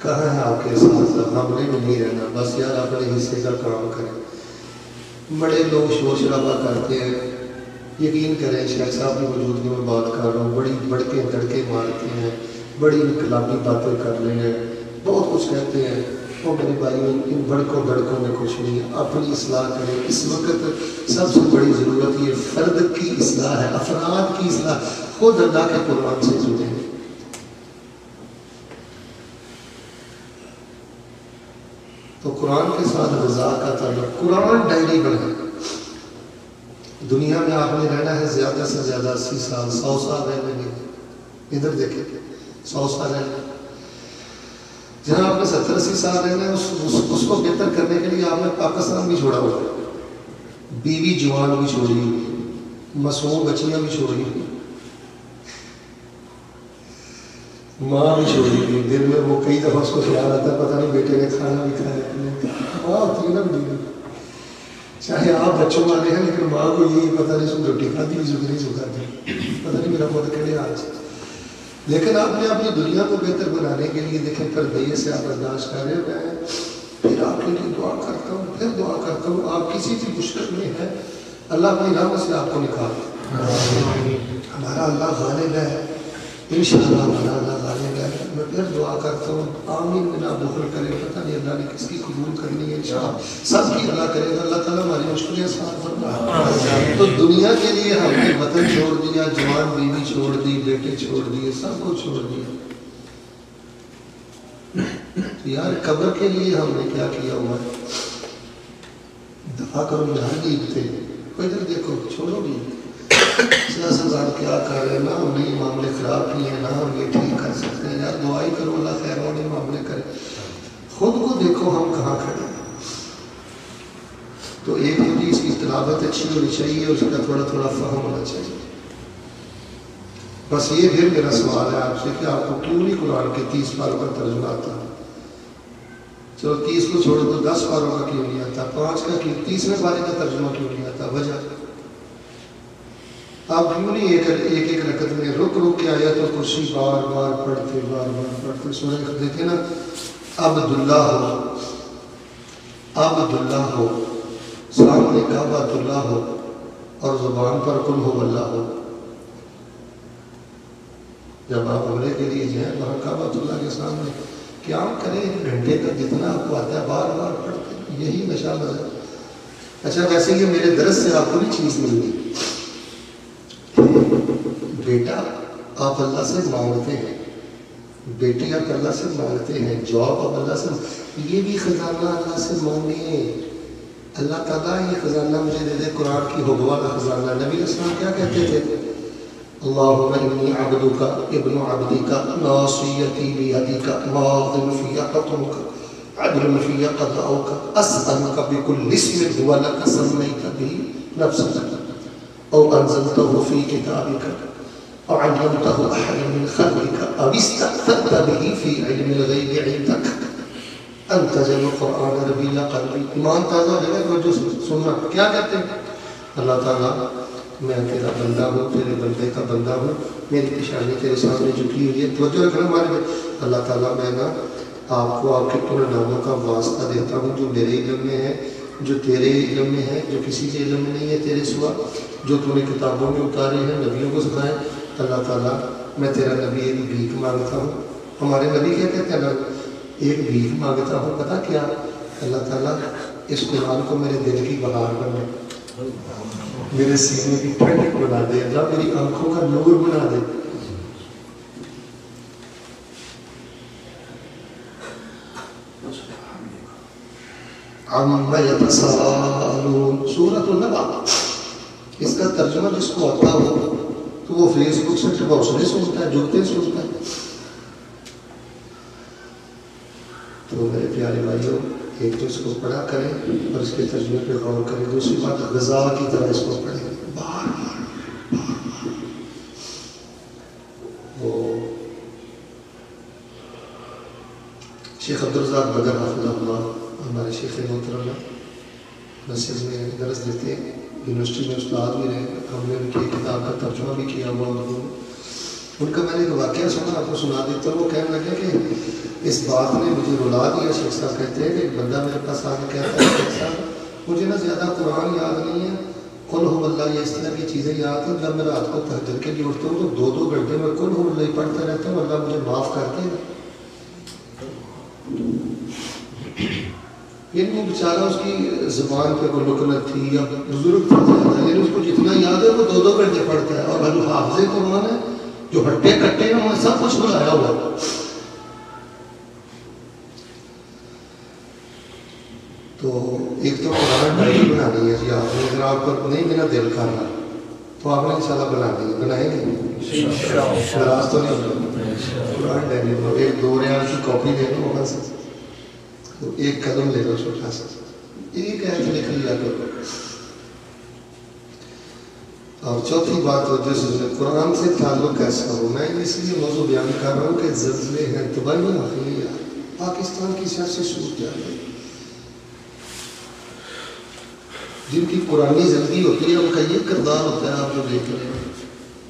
کہاں ہے آپ کے اساتذہ؟ ہم نے بھی نہیں رہنا، بس یار اپنے حصے کا کام کریں۔ بڑے لوگ شور شرابہ کرتے ہیں، یقین کریں شیخ صاحب کی موجودگی میں بات کر رہا ہوں، بڑی بڑکے دڑکے مارتے ہیں، بڑی انقلابی باتیں کر رہے ہیں، بہت کچھ کہتے ہیں۔ وہ میرے بھائی ان بڑکوں دڑکوں میں کچھ نہیں ہے، اپنی اصلاح کریں۔ اس وقت سب سے بڑی ضرورت یہ فرد کی اصلاح ہے، افراد کی اصلاح۔ خود اللہ کے قرآن سے جڑیں۔ تو قرآن کے ساتھ رضا کا تعلق، قرآن ڈائری بنائے۔ دنیا میں آپ نے رہنا ہے زیادہ سے زیادہ 80 سال، 100 سال رہنے گے، ادھر دیکھیں 100 سال رہنا، جہاں آپ نے 70-80 سال رہنا ہے اس کو بہتر کرنے کے لیے آپ نے پاکستان بھی چھوڑا ہوا ہے، بیوی جوان بھی چھوڑی ہوئی، معصوم بچیاں بھی چھوڑی ہوئی، ماں بھی چھوڑی ہوئی۔ دن میں وہ کئی دفعہ اس کو خیال آتا ہے پتہ نہیں بیٹے نے کھانا بھی کھایا، ماں ہوتی ہے نا بیوی، چاہے آپ بچوں والے ہیں لیکن ماں کو یہی پتہ نہیں سو روٹی کھاتی بھی نہیں سکھاتی، پتہ نہیں میرا خود کہنے آج۔ لیکن آپ نے اپنی دنیا کو بہتر بنانے کے لیے دیکھیں پردیس سے آپ برداشت کر رہے ہیں، پھر آپ کے لیے دعا کرتا ہوں، پھر دعا کرتا ہوں آپ کسی بھی مشکل میں ہیں، اللہ اپنی رحمت سے آپ کو نکال۔ ہمارا اللہ غالب ہے، انشاءاللہ ہمارا اللہ غالب ہے۔ میں پھر دعا کرتا ہوں آمین بنا بخل کرے، پتہ نہیں اللہ نے کس کی قبول کرنی ہے، انشاءاللہ سب کی اللہ کرے گا، اللہ تعالیٰ ہماری مشکلیں آسان فرمائے۔ تو دنیا کے لیے ہم نے وطن چھوڑ دیا، جوان بیوی چھوڑ دی، بیٹے چھوڑ دیے، سب کو چھوڑ دیا۔ یار قبر کے لیے ہم نے کیا کیا ہوا ہے؟ دعا کرو یار دیکھتے کوئی ادھر دیکھو، چھوڑو بھی سیاستدان کیا کر رہے ہیں، نہ ہم نے یہ معاملے خراب کیے ہیں، نہ ہم یہ ٹھیک کر سکتے ہیں، یار دعائی کرو اللہ خیر والے معاملے کرے، خود کو دیکھو ہم کہاں کھڑے ہیں۔ تو ایک تو اس کی تلاوت اچھی ہونی چاہیے، اس کا تھوڑا تھوڑا فہم ہونا چاہیے۔ بس یہ پھر میرا سوال ہے آپ سے کہ آپ کو کیوں نہیں قرآن کے 30 پاروں کا ترجمہ آتا؟ چلو 30 کو چھوڑو تو 10 پاروں کا کیوں نہیں آتا، 5 کا کیوں، 30ویں پارے کا ترجمہ کیوں نہیں آتا؟ وجہ آپ کیوں نہیں ایک رکعت میں رک کے آیت الکرسی بار بار پڑھتے سورہ دیکھیں نا، عبداللہ ہو، سامنے کعبہ اللہ ہو اور زبان پر قل ہو اللہ ہو۔ جب آپ عمرے کے لیے جائیں وہاں کعبہ اللہ کے سامنے قیام کریں، گھنٹے کا جتنا آپ کو آتا ہے بار بار پڑھتے ہیں، یہی نشہ ہے۔ اچھا ویسے یہ میرے درس سے آپ کو بھی چیز ملنی، بیٹا آپ اللہ سے مانگتے ہیں، بیٹی آپ اللہ سے مانگتے ہیں، جواب آپ اللہ سے، یہ بھی خزانہ اللہ سے مانگیں۔ اللہ تعالیٰ یہ خزانہ مجھے دے دے، قرآن کی حبوہ کا خزانہ۔ نبی علیہ السلام کیا کہتے تھے؟ اللہم انی عبدک ابن عبدک ناصیتی بیدک ماض فی حکمک عدل فی قضاؤک اسألک بکل اسم هو لک سمیت بہ نفسک او انزلتہ فی کتابک او علمتہ احد من خلقک او استأثرت بہ فی علم الغیب عندک ان تجعل القرآن ربیع قلبی۔ ایمان تازہ ہے وہ جو سننا کیا کہتے ہیں؟ اللہ تعالیٰ میں تیرا بندہ ہوں، تیرے بندے کا بندہ ہوں، میری پیشانی تیرے سامنے جھکی ہوئی ہے، توجہ رکھنا ہمارے میں، اللہ تعالیٰ میں نا آپ کو آپ کے ان ناموں کا واسطہ دیتا ہوں جو میرے علم میں ہے، جو تیرے علم میں ہے، جو کسی کے علم میں نہیں ہے تیرے سوا، جو تو نے کتابوں میں اتارے ہیں، نبیوں کو سکھائے۔ اللہ تعالیٰ میں تیرا نبی ایک بھیک مانگتا ہوں۔ ہمارے نبی کیا کہتے ہیں؟ ایک بھیک مانگتا ہوں، پتہ کیا؟ اللہ تعالیٰ اس قرآن کو میرے دل کی بہار بنا، میرے سینے کی ٹھنڈک بنا دے، اللہ میری آنکھوں کا نور بنا دے۔ عَمَّ يَتَسَاءَلُونَ سورۃ النبأ، اس کا ترجمہ جس کو آتا ہو تو وہ فیس بک سے ٹبوسلے سنتا ہے، جوتے سنتا ہے. تو میرے پیارے بھائیوں، ایک تو اس کو پڑھا کریں اور اس کے ترجمے پہ غور کریں. دوسری بات، غذا کی طرح اس کو پڑھیں بار بار. وہ شیخ عبدالرزاق بدر حافظ اللہ ہمارے شیخ محترم مسجد میں درس دیتے ہیں، یونیورسٹی میں استاد بھی رہے. ہم نے ان کی کتاب کا ترجمہ بھی کیا ہوا اردو میں. ان کا میں نے ایک واقعہ سنا، آپ کو سنا دیتا ہوں. وہ کہنے لگے کہ اس بات نے مجھے رلا دیا. شیخ صاحب کہتے ہیں کہ ایک بندہ میرے پاس آ کے کہتا ہے شیخ صاحب مجھے نا زیادہ قرآن یاد نہیں ہے، قل ہو اللہ یہ اس طرح کی چیزیں یاد ہیں. جب میں رات کو تہجد کے لیے اٹھتا ہوں تو 2 گھنٹے میں قل ہو اللہ پڑھتا رہتا ہوں، اللہ مجھے معاف کر دے گا. یعنی وہ بیچارہ اس کی زبان پہ کوئی لکنت تھی یا بزرگ تھا زیادہ، یعنی اس کو جتنا یاد ہے وہ 2 گھنٹے پڑھتا ہے. اور جو حافظ قرآن ہے، جو ہٹے کٹے ہیں، وہاں سب کچھ بلایا ہوا ہے. تو ایک تو قرآن ڈائری بنانی ہے جی. آپ نے اگر آپ پر نہیں میرا دل کر رہا تو آپ نے انشاءاللہ بنانی ہے. بنائیں گے ناراض تو نہیں ہوگا. قرآن ڈائری پر 1-2 ریال کی کاپی لے لو وہاں سے، تو ایک قلم لے لو چھوٹا سا، ایک ایت لکھ لیا کرو. اور چوتھی بات جو قرآن سے تعلق کیسا ہو. میں اس لیے موضوع بیان کر رہا ہوں کہ زلزلے ہیں، تباہیاں ہوئی ہیں، پاکستان کی سیاسی صورتحال ہے. جن کی قرآنی زندگی ہوتی ہے ان کا یہ کردار ہوتا ہے. آپ جو دیکھ رہے ہیں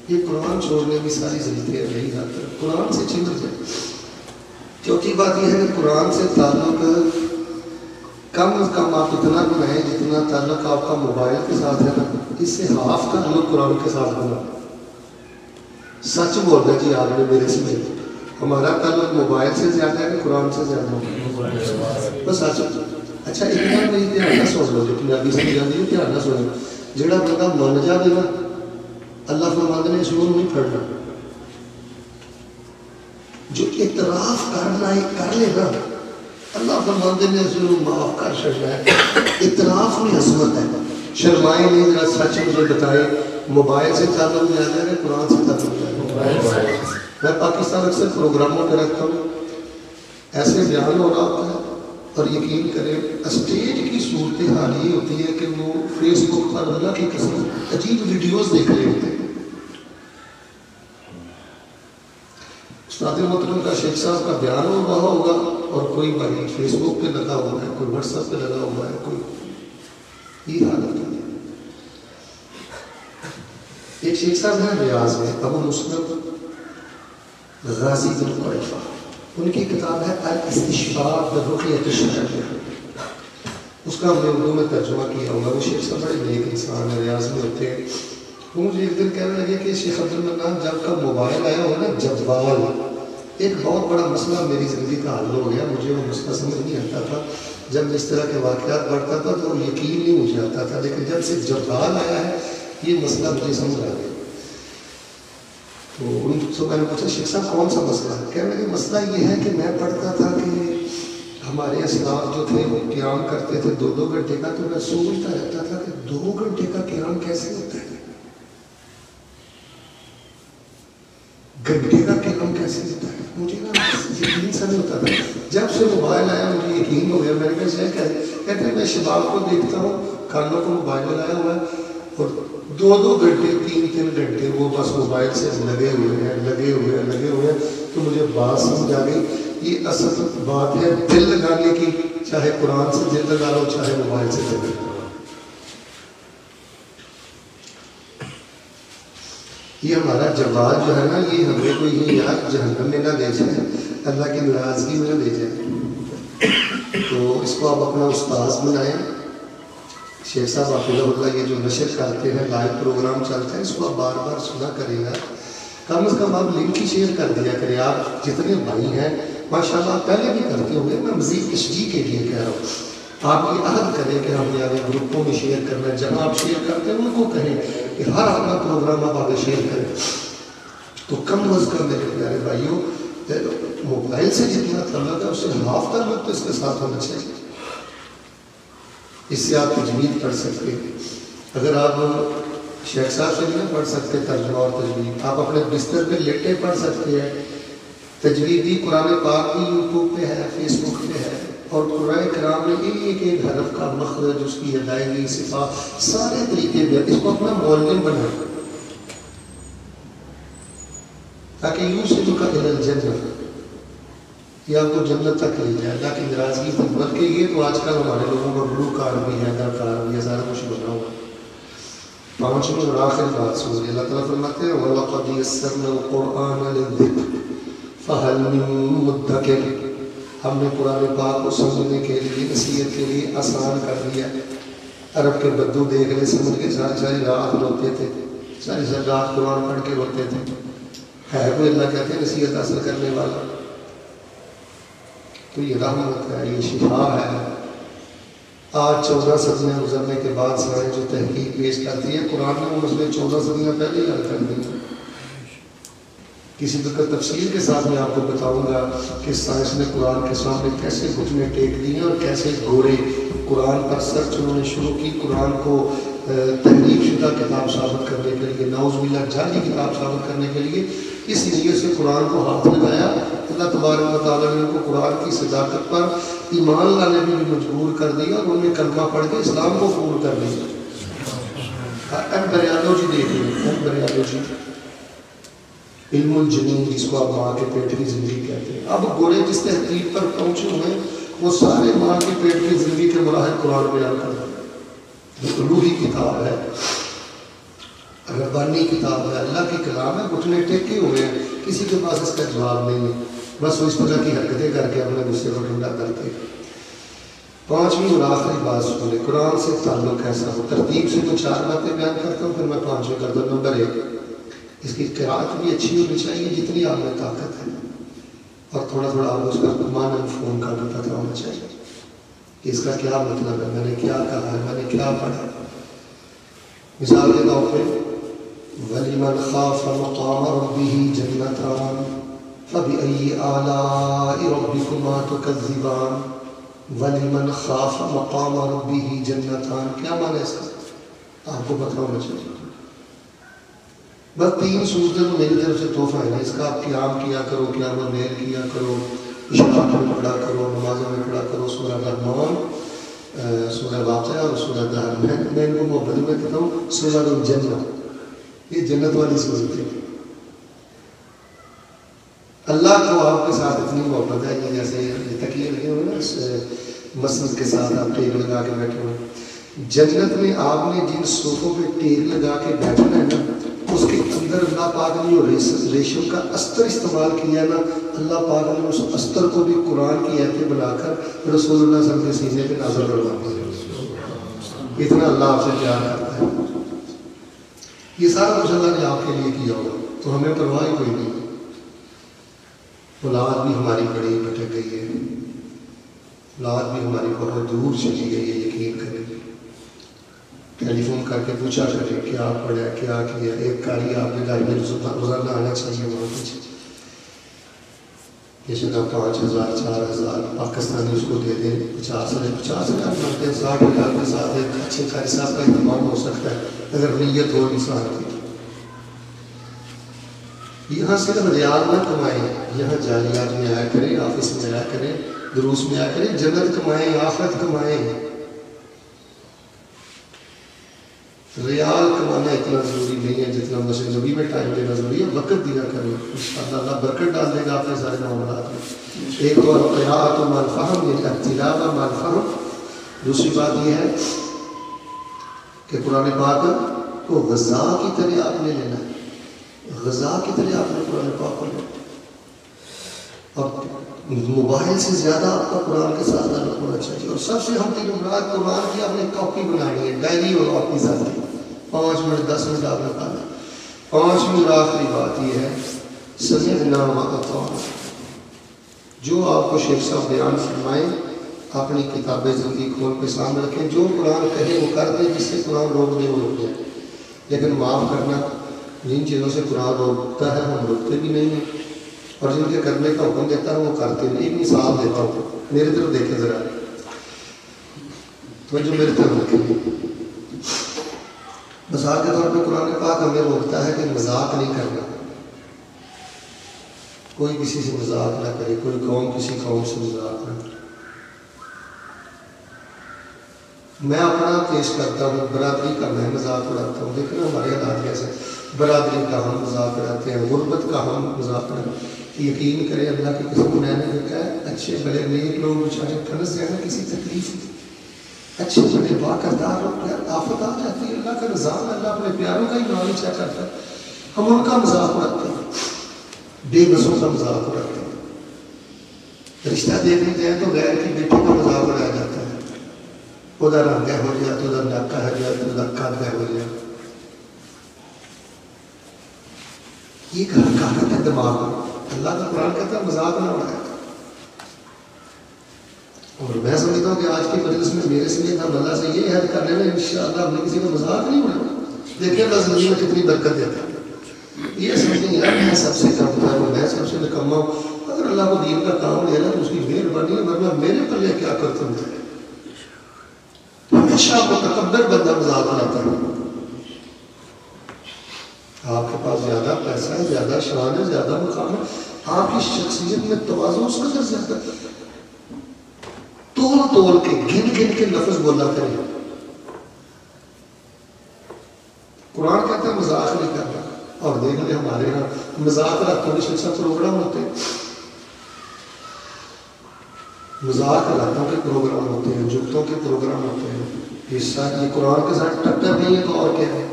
یہ قرآن چھوڑنے کی ساری زندگی نہیں جاتا، قرآن سے چمٹ جائے. چوتھی بات یہ ہے کہ قرآن سے تعلق کم از کم آپ اتنا بنائیں جتنا تعلق آپ کا موبائل کے ساتھ ہے نا، اس سے ہاف تعلق قرآن کے ساتھ بنا. سچ بول رہے جی آپ نے میرے سے. ہمارا تعلق موبائل سے زیادہ ہے کہ قرآن سے زیادہ؟ بس سچ. اچھا اتنا میری دھیان نہ سن لو، جو پنجابی سے جاتی ہے دھیان نہ سن. جہاں بندہ من جائے نا، اللہ فرماتے نے اس کو نہیں پڑھنا. جو اعتراف کرنا ہے کر لے نا، اللہ فرماتے نے اس کو معاف کر سکتا ہے. اعتراف میں عظمت ہے. شرمائے نہیں، ذرا سچ مجھے بتائے موبائل سے تعلق میں آ جائے گا قرآن سے تعلق میں آ جائے گا. میں پاکستان اکثر پروگراموں میں رکھتا ہوں، ایسے بیان ہو رہا ہوتا ہے اور یقین کریں اسٹیج کی صورتحال یہ ہوتی ہے کہ وہ فیس بک پر اللہ کی قسم عجیب ویڈیوز دیکھ رہے ہوتے ہیں. استاد محترم کا شیخ صاحب کا بیان ہو رہا ہوگا اور کوئی بھائی فیس بک پہ لگا ہوا ہے، کوئی واٹس ایپ پہ لگا ہوا ہے، کوئی یہ حالت ہے. ایک شیخ صاحب ہیں ریاض میں، ابو مسلم غازی بن قریفہ، ان کی کتاب ہے الاستشفاء برقیۃ الشرعیہ. اس کا ہم نے اردو میں ترجمہ کیا ہوا. وہ شیخ صاحب بڑے نیک انسان ہیں، ریاض میں ہوتے ہیں. وہ مجھے ایک دن کہنے لگے کہ شیخ عبدالمنان جب کا موبائل آیا ہوا نا جدوال، ایک بہت بڑا مسئلہ میری زندگی کا حل ہو گیا. مجھے وہ مسئلہ سمجھ نہیں آتا تھا. جب اس طرح کے واقعات بڑھتا تھا تو یقین نہیں مجھے آتا تھا، لیکن جب سے جدوال آیا ہے یہ مسئلہ مجھے سمجھ آ گیا. تو ان سے میں نے پوچھا شیخ صاحب کون سا مسئلہ ہے؟ کہنے لگے مسئلہ یہ ہے کہ میں پڑھتا تھا کہ ہمارے اسلاف جو تھے وہ قیام کرتے تھے 2 گھنٹے کا، تو میں سوچتا رہتا تھا کہ 2 گھنٹے کا قیام کیسے ہوتا ہے، گھنٹے کا قیام کیسے ہوتا ہے. مجھے نا یقین سا نہیں ہوتا تھا. جب سے موبائل آیا مجھے یقین ہو گیا. میں نے کہا کہتے ہیں میں شباب کو دیکھتا ہوں کانوں کو موبائل لگایا ہوا ہے اور 2 گھنٹے 3 گھنٹے وہ بس موبائل سے لگے ہوئے ہیں. تو مجھے بات سمجھ آ گئی یہ اصل بات ہے دل لگانے کی. چاہے قرآن سے دل لگا لو، چاہے موبائل سے دل لگا لو. یہ ہمارا جواب جو ہے نا، یہ ہمیں کوئی یہ یاد جہنم میں نہ لے جائے، اللہ کی ناراضگی میں نہ لے جائے. تو اس کو آپ اپنا استاذ بنائیں. شیخ صاحب حافظہ اللہ یہ جو نشر کرتے ہیں، لائیو پروگرام چلتے ہیں، اس کو آپ بار بار سنا کریں گا. کم از کم آپ لنک ہی شیئر کر دیا کریں. آپ جتنے بھائی ہیں ماشاء اللہ پہلے بھی کرتے ہوں گے، میں مزید تشجیع کے لیے کہہ رہا ہوں. آپ یہ عہد کریں کہ ہم یعنی گروپوں میں شیئر کرنا ہے. جہاں آپ شیئر کرتے ہیں ان کو کہیں کہ ہر اپنا پروگرام آپ آگے شیئر کریں. تو کم از کم میرے پیارے بھائیوں موبائل سے جتنا تعلق ہے اس سے ہاف تعلق تو اس کے ساتھ ہونا چاہیے. اس سے آپ تجوید پڑھ سکتے ہیں. اگر آپ شیخ صاحب سے نہیں پڑھ سکتے ترجمہ اور تجوید، آپ اپنے بستر پہ لیٹے پڑھ سکتے ہیں۔ تجویدی قرآن پاک بھی یوٹیوب پہ ہے، فیس بک پہ ہے، اور قرآن کرام میں ایک ایک حرف کا مخرج، اس کی ادائیگی، صفات، سارے طریقے بھی، اس کو اپنا معلم بنائیں تاکہ یوصلک الی الجنہ، یہ آپ کو جنت تک لے جائے، اللہ کی ناراضگی تک۔ بلکہ یہ تو آج کل ہمارے لوگوں کا گلوکار بھی ہے، اداکار بھی ہے، سارا کچھ بنا ہوا۔ پانچویں اور آخری بات سنیے، اللہ تعالیٰ فرماتے ہیں وَلَقَدْ يَسَّرْنَا الْقُرْآنَ لِلذِّكْرِ فَهَلْ مِن مُدَّكِرٍ، ہم نے قرآن پاک کو سمجھنے کے لیے، نصیحت کے لیے آسان کر دیا۔ عرب کے بدو دیکھ لے، سمجھ کے ساری ساری رات روتے تھے، ساری ساری رات قرآن پڑھ کے روتے تھے، ہے کوئی اللہ کہتے ہیں نصیحت حاصل کرنے والا؟ تو یہ رحمت ہے، یہ شفا ہے۔ آج 14 صدیاں گزرنے کے بعد سائنس جو تحقیق پیش کرتی ہے، قرآن نے وہ مسئلے 14 صدیاں پہلے ہی حل کر دی ہیں۔ کسی طرح تفصیل کے ساتھ میں آپ کو بتاؤں گا کہ سائنس نے قرآن کے سامنے کیسے گھٹنے ٹیک دیے اور کیسے گورے قرآن پر سرچ انہوں نے شروع کی، قرآن کو تحریف شدہ کتاب ثابت کرنے کے لیے، نعوذ باللہ جعلی کتاب ثابت کرنے کے لیے اس نیت سے قرآن کو ہاتھ لگایا۔ اللہ تبارک و تعالیٰ نے ان کو قرآن کی صداقت پر ایمان لانے میں بھی مجبور کر دیا، اور انہوں نے کلمہ پڑھ کے اسلام کو قبول کر دیا۔ ایمبریالوجی دیکھیں، ایمبریالوجی، علم الجنین، جس کو آپ ماں کے پیٹ کی زندگی کہتے ہیں۔ اب گورے جس تحقیق پر پہنچے ہوئے ہیں، وہ سارے ماں کے پیٹ کی زندگی کے مراحل قرآن بیان کر رہے ہیں۔ روحی کتاب ہے، ربانی کتاب ہے، اللہ کی کلام ہے، گھٹنے ٹیکے ہوئے ہیں، کسی کے پاس اس کا جواب نہیں ہے، بس وہ اس طرح کی حرکتیں کر کے اپنے غصے کو ٹھنڈا کرتے ہیں۔ پانچویں اور آخری بات سنیں، قرآن سے تعلق کیسا ہو۔ ترتیب سے تو 4 باتیں بیان کرتا ہوں، پھر میں 5ویں کرتا ہوں۔ نمبر 1، اس کی قرأت بھی اچھی ہونی چاہیے جتنی آپ میں طاقت ہے، اور تھوڑا تھوڑا آپ اس کا معنی مفہوم کا بھی پتہ ہونا چاہیے کہ اس کا کیا مطلب ہے، میں نے کیا کہا ہے، میں نے کیا پڑھا۔ مثال کے طور پہ وَلِمَنْ خَافَ مَقَامَ رَبِّهِ جَنَّتَانِ فَبِأَيِّ آلَاءِ رَبِّكُمَا تُكَذِّبَانِ۔ وَلِمَنْ خَافَ مَقَامَ رَبِّهِ جَنَّتَانِ، کیا معنی ہے اس کا؟ آپ کو پتہ ہونا چاہیے۔ بس 3 صورتیں میری طرف سے تحفہ ہے، اس کا آپ قیام کیا کرو، قیام اللیل کیا کرو، اشراق میں پڑھا کرو، نمازوں میں پڑھا کرو، سورہ رحمان، سورہ واقعہ اور سورہ دہر۔ میں ان کو محبت میں کہتا ہوں سورہ الجنہ، یہ جنت والی صورت ہے۔ اللہ کو آپ کے ساتھ اتنی محبت ہے، یہ جیسے یہ تکیے لگے ہوئے نا مسجد کے ساتھ آپ ٹیک لگا کے بیٹھے ہوئے، جنت میں آپ نے جن صوفوں پہ ٹیک لگا کے بیٹھنا ہے نا، اس کے اندر اللہ پاک نے جو ریشم کا استر استعمال کیا نا، اللہ پاک نے اس استر کو بھی قرآن کی آیتیں بنا کر رسول اللہ صلی اللہ علیہ وسلم کے سینے پہ نازل کروا دیا۔ اتنا اللہ آپ سے پیار کرتا ہے، یہ سارا کچھ اللہ نے آپ کے لیے کیا ہوگا، تو ہمیں پرواہ ہی کوئی نہیں۔ اولاد بھی ہماری بڑی بھٹک گئی ہے، اولاد بھی ہماری بہت دور چلی گئی ہے، یقین کریں۔ ٹیلی فون کر کے پوچھا کریں کیا پڑھا، کیا کیا۔ ایک کاری آپ کے گھر میں روزانہ آنا چاہیے، وہاں کچھ یہ شدہ 5,000 4,000 پاکستانی اس کو دے دیں، 50,000 ملتے ہیں، 60,000 کے ساتھ ایک اچھے قاری صاحب کا اہتمام ہو سکتا ہے اگر نیت ہو انسان کی۔ یہاں صرف ریال نہ کمائیں، یہاں جالیات میں آیا کریں، آفس میں آیا کریں، دروس میں آیا کریں، جنت کمائیں، آخرت کمائیں۔ ریال کمانا اتنا ضروری نہیں ہے جتنا مسجد نبی میں ٹائم دینا ضروری ہے، وقت دیا کریں، انشاءاللہ اللہ برکت ڈال دے گا اپنے سارے معاملات میں۔ ایک تو قراءۃ مع الفہم، یعنی تلاوت مع الفہم۔ دوسری بات یہ ہے کہ قرآن پاک کو غذا کی طرح آپ نے لینا ہے، غذا کی طرح آپ نے قرآن پاک کو لینا ہے، اور موبائل سے زیادہ آپ کا قرآن کے ساتھ تعلق ہونا چاہیے۔ اور سب سے ہم تین مراد قرآن کی آپ نے کاپی بنانی ہے، ڈائری ہو آپ کی ذاتی، 5 منٹ 10 منٹ آپ نے پڑھنا۔ 5ویں اور آخری بات یہ ہے سمعنا واطعنا، جو آپ کو شیخ صاحب بیان فرمائیں اپنی کتاب زندگی کھول کے سامنے رکھیں، جو قرآن کہے وہ کر دیں، جس سے قرآن روک دے وہ رک جائے۔ لیکن معاف کرنا، جن چیزوں سے قرآن روکتا ہے ہم روکتے بھی نہیں ہیں، اور جن کے کرنے کا حکم دیتا ہے وہ کرتے ہیں۔ ایک مثال دیتا ہوں، میرے طرف دیکھیں ذرا، تو جو میرے طرف رکھیں، مثال کے طور پہ قرآن پاک ہمیں روکتا ہے کہ مذاق نہیں کرنا، کوئی کسی سے مذاق نہ کرے، کوئی قوم کسی قوم سے مذاق نہ کرے۔ میں اپنا پیش کرتا ہوں، برادری کا میں مذاق اڑاتا ہوں، لیکن ہمارے حالات کیسے برادری کا ہم مذاق اڑاتے ہیں، غربت کا ہم مذاق اڑاتے ہیں۔ یقین کرے اللہ کی قسم، میں نے دیکھا ہے اچھے بڑے نیک لوگ بیچارے پھنس جائیں نا کسی تکلیف میں، اچھے بڑے باکردار لوگ یار آفت آ جاتی ہے، اللہ کا نظام ہے، اللہ اپنے پیاروں کا ہی نام اچھا کرتا ہے، ہم ان کا مذاق اڑاتے ہیں، بے بسوں کا مذاق اڑاتے ہیں۔ رشتہ دیکھنے جائیں تو غیر کی بیٹی کا مذاق اڑایا جاتا ہے، ادھر رنگ ہو جائے تو ادھر نکا ہو جائے تو ادھر کد ہو جائے۔ یہ کہاں ہے دماغ میں؟ اللہ کا قرآن کہتا ہے مذاق نہ اڑائے۔ اور میں سمجھتا ہوں کہ آج کی مجلس میں میرے سمیت ہم اللہ سے یہ عہد کر لینا انشاءاللہ ہم نے کسی کا مذاق نہیں اڑانا۔ دیکھیں اللہ زندگی میں کتنی برکت دیتا ہے۔ یہ سمجھیں یار میں سب سے کمتر ہوں، میں سب سے نکما ہوں، اگر اللہ کو دین کا کام لے رہا تو اس کی مہربانی ہے، ورنہ میرے پلے کیا کرتے ہیں۔ ہمیشہ متکبر بندہ مذاق اڑاتا ہے۔ آپ کے پاس زیادہ پیسہ ہے، زیادہ شان ہے، زیادہ مقام ہے، آپ کی شخصیت میں تواضع اس قدر زیادہ ہے، تول تول کے گن گن کے لفظ بولا کریں۔ قرآن کہتا ہے مذاق نہیں کرنا، اور دیکھ لیں ہمارے یہاں مذاق راتوں کے شخص پروگرام ہوتے ہیں، مذاق راتوں کے پروگرام ہوتے ہیں، جگتوں کے پروگرام ہوتے ہیں۔ یہ قرآن کے ساتھ ٹکر نہیں ہے تو اور کیا ہے؟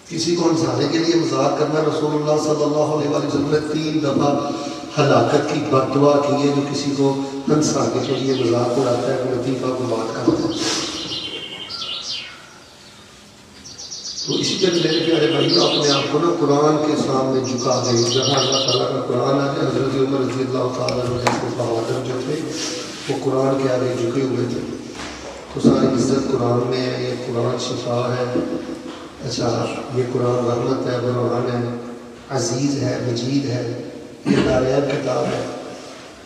کسی کو ہنسانے کے لیے مذاق کرنا، رسول اللہ صلی اللہ علیہ وسلم نے 3 دفعہ ہلاکت کی بد دعا کی ہے۔ جو کسی کو ہنسانے کے لیے مذاق اڑاتا ہے وہ لطیفہ کو بات کرتا ہے۔ تو اسی طرح میرے پیارے بھائیو اپنے آپ کو نا قرآن کے سامنے جھکا دیں۔ جہاں اللہ تعالیٰ کا قرآن آ جائے، حضرت عمر رضی اللہ تعالیٰ عنہ جیسے بہادر جو تھے وہ قرآن کے آگے جھکے ہوئے تھے، تو ساری عزت قرآن میں ہے، یہ قرآن شفا ہے، اچھا یہ قرآن رحمت ہے، برہان ہے، عزیز ہے، مجید ہے، یہ نایاب کتاب ہے۔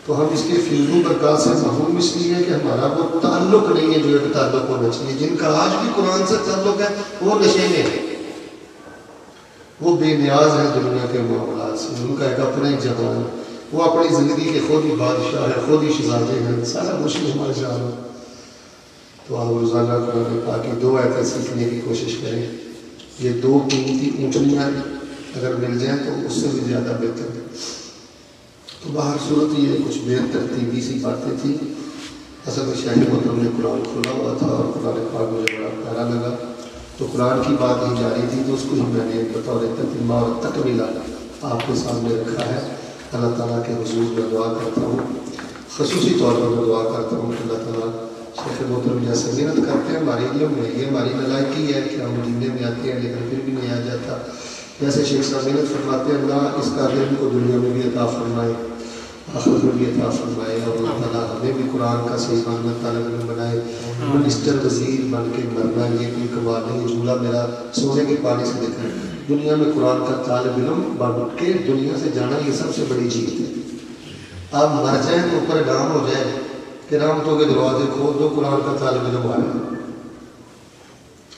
تو ہم اس کے فیضوں برکات سے محروم اس لیے ہے کہ ہمارا وہ تعلق نہیں ہے جو ایک تعلق ہونا چاہیے۔ جن کا آج بھی قرآن سے تعلق ہے وہ نشے میں ہے، وہ بے نیاز ہے دنیا کے معاملات سے، ان کا ایک اپنا ہی جہان ہے، وہ اپنی زندگی کے خود ہی بادشاہ ہے، خود ہی شہزادے ہیں، سارا مشکل ہمارے جہاں۔ تو آپ روزانہ قرآن پاک کی 2 آیتیں سیکھنے کی کوشش کریں۔ یہ 2 قیمتی اونٹنیاں اگر مل جائیں تو اس سے بھی زیادہ بہتر ہے۔ تو باہر صورت یہ کچھ بے ترتیبی سی باتیں تھیں۔ اصل میں شاہی محترم نے قرآن کھولا ہوا تھا اور قرآن پاک مجھے بڑا پیارا لگا، تو قرآن کی بات ہی جاری تھی تو اس کو ہی میں نے بطور تتمہ اور تکمیلہ آپ کے سامنے رکھا ہے۔ اللہ تعالیٰ کے حضور میں دعا کرتا ہوں، خصوصی طور پر میں دعا کرتا ہوں کہ اللہ تعالیٰ شیخ محترم جیسے محنت کرتے ہیں ہماری علم میں، یہ ہماری نالائکی ہے کہ ہم مدینے میں آتے ہیں لیکن پھر بھی نہیں آ جاتا، جیسے شیخ صاحب محنت فرماتے ہیں اللہ اس کا علم کو دنیا میں بھی عطا فرمائے، آخرت میں بھی عطا فرمائے، اور اللہ تعالیٰ ہمیں بھی قرآن کا صحیح معنی طالب علم بنائے۔ منسٹر وزیر بن کے مرنا یہ کوئی کمال نہیں، جملہ میرا سونے کے پانی سے دیکھا ہے، دنیا میں قرآن کا طالب علم بن کے دنیا سے جانا یہ سب سے بڑی جیت ہے۔ آپ مر جائیں تو اوپر ڈام ہو جائے کہ رحمتوں کے دروازے کھول دو، قرآن کا طالب علم آئے۔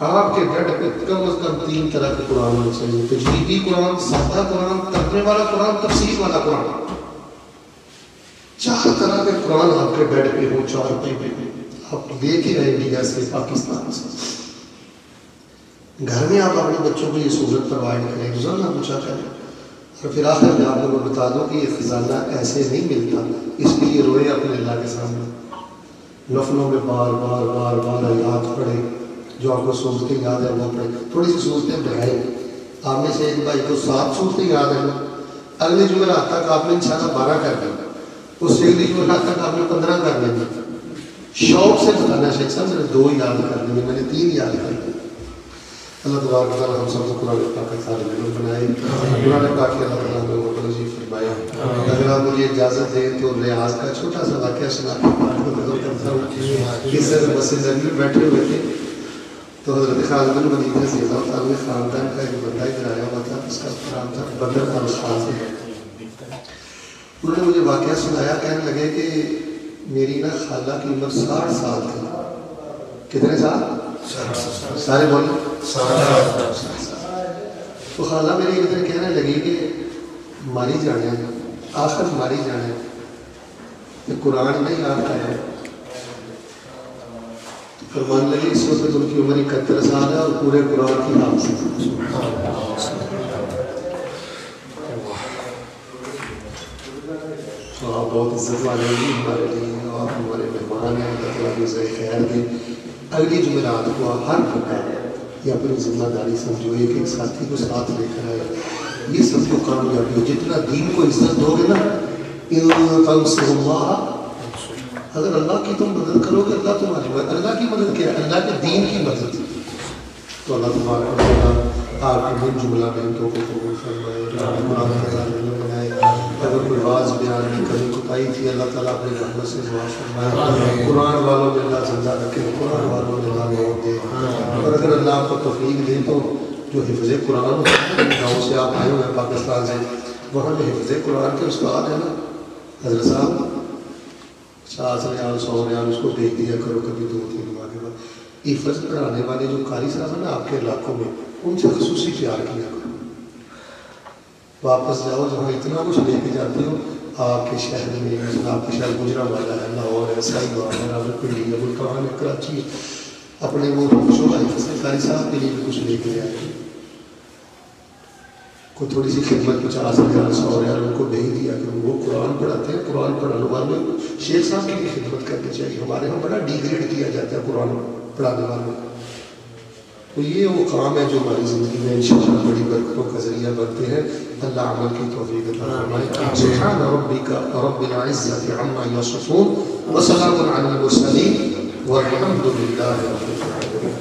آپ کے ڈٹ پہ کم از کم 3 طرح کے قرآن ہونے چاہیے، تجویدی قرآن، سادہ قرآن، ترجمے والا قرآن، تفسیر والا قرآن، 4 طرح کے قرآن آپ کے بیڈ پہ ہو، 4 پہ آپ لے کے آئے انڈیا سے، پاکستان سے۔ گھر میں آپ اپنے بچوں کو یہ سہولت پرووائڈ کریں، روزانہ پوچھا کریں، اور پھر آخر میں آپ کو بتا دوں کہ یہ خزانہ ایسے نہیں ملتا، اس کے لیے روئے اپنے اللہ کے سامنے، نفلوں میں بار بار بار بار آیات پڑھے، جو آپ کو صورتیں یاد ہے وہ پڑھے، تھوڑی سی صورتیں بڑھائیں۔ آپ میں سے ایک بھائی کو 7 صورتیں یاد ہیں، اگلے جمعرات تک آپ نے انشاءاللہ 12 کر دیں، اس سے اگلی جمعرات تک آپ نے 15 کر لیں گے۔ شوق سے بتانا شیخ صاحب میں نے 2 یاد کر لیے، میں نے 3 یاد کر لیے۔ اللہ تبارک تعالیٰ ہم سب کو قرآن پاک کا طالب علم بنائے، قرآن پاک کے اللہ تعالیٰ نے وہ نصیب فرمایا۔ اگر آپ مجھے اجازت دیں تو ریاض کا چھوٹا سا واقعہ سنا کے پاک کو نظر کرتا ہوں۔ اس سے مسجد میں بیٹھے ہوئے تھے تو حضرت خالد بن ولید رضی اللہ تعالیٰ نے خاندان کا ایک بندہ ادھر آیا ہوا تھا، اس کا نام تھا بدر الخان۔ انہوں نے مجھے واقعہ سنایا، کہنے لگے کہ میری نا خالہ کی عمر 60 سال تھی۔ کتنے سال؟ سارے بولیں تو خالہ میری ادھر کہنے لگی کہ ماری جانے آخر ماری جانے کہ قرآن نہیں آتا ہے. فرمان لگی اس وقت ان کی عمر 71 سال ہے اور پورے قرآن کی حافظ ہے. تو آپ بہت عزت والے ہیں ہمارے لیے اور ہمارے مہمان ہیں. خیر کے اگلی جمعرات کو ہر بندہ یہ اپنی ذمہ داری سمجھو کہ ایک ساتھی کو ساتھ لے کر آئے. یہ سب کو کامیابی ہو. جتنا دین کو عزت دو گے نا اگر اللہ کی تم مدد کرو گے اللہ تمہاری مدد. اللہ کی مدد کیا ہے؟ اللہ کے دین کی مدد. تو اللہ تبارک و تعالیٰ آپ کی جملہ بہنتوں کو قبول فرمائے. بنائے. اگر کوئی واز بیان میں کبھی کوتاہی تھی اللہ تعالیٰ اپنے رحمت سے دعا فرمائے. قرآن والوں میں اللہ زندہ رکھے. قرآن والوں میں اللہ موت دے. اور اگر اللہ آپ کو توفیق دے تو جو حفظ قرآن گاؤں سے آپ آئے ہوئے ہیں پاکستان سے, وہاں جو حفظ قرآن کے استاد ہیں نا حضرت صاحب 50 ریال 100 ریال اس کو بھیج دیا کرو کبھی 2-3 ماہ کے بعد. حفظ پڑھانے والے جو قاری صاحب ہیں نا آپ کے علاقوں میں ان سے خصوصی پیار کیا کرو. واپس جاؤ جہاں اتنا کچھ لے کے جاتے ہو آپ کے شہر میں. آپ کے شہر گجرانوالہ ہے, لاہور ہے, سائیوان ہے, راولپنڈی ہے, ملتان ہے, کراچی, اپنے وہ شعبہ حفظ قاری صاحب کے لیے بھی کچھ لے کے آئے. کو تھوڑی سی خدمت 50 ریال 100 ریال ان کو بھیج دیا کہ وہ قرآن پڑھاتے ہیں. قرآن پڑھانے والے شیخ صاحب کی بھی خدمت کرنی چاہیے. ہمارے یہاں بڑا ڈیگریڈ کیا جاتا ہے قرآن پڑھانے والوں کو. تو یہ وہ کام ہے جو ہماری زندگی میں انشاءاللہ بڑی برکتوں کا ذریعہ بنتے ہیں. اللہ عمل کی توفیق عطا فرمائے. سبحان ربک رب العزة عما یصفون وسلام علی المرسلین والحمد للہ رب العالمین.